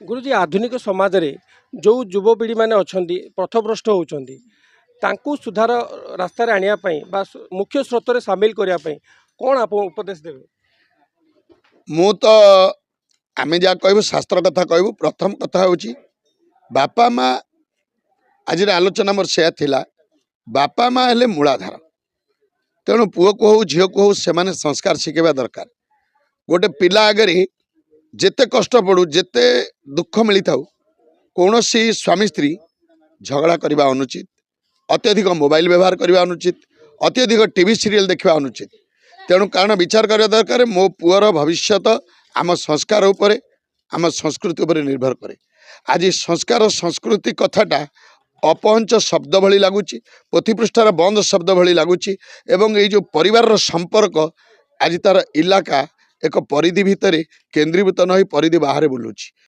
गुरुजी आधुनिक समाज रे जो युवपीढ़ी मैंने अच्छा पथभ्रष्ट होती सुधार रास्तार आने मुख्य स्रोत में सामिल करने कौन आप उपदेश देवे? मु तो आम जहाँ कहूँ शास्त्र कथा कहूँ प्रथम कथा हूँ बापा माँ आज आलोचना मोर से थिला बापा माँ हेले मूलाधार। तेणु पुओ को हो झील को हो से संस्कार शिखेबा दरकार। गोटे पिला आगे जेते कष्ट पड़ू जेते दुख मिली था कौन सी स्वामी स्त्री झगड़ा करने अनुचित, अत्यधिक मोबाइल व्यवहार करने अनुचित, अत्यधिक टीवी सीरियल देखा अनुचित। तेणु कारण विचार करने दरकार मो पुअर भविष्यत आम संस्कार उपरे आम संस्कृति उपरे निर्भर करे। आज संस्कार संस्कृति कथाटा अपहंच शब्द भली लगुच, पोथीपृष्ठार बंद शब्द भली लगुच एवं ये जो परिवार संपर्क आज तार इलाका एक परिधि भितर केन्द्रीभूत न हो परिधि बाहर बुलूची।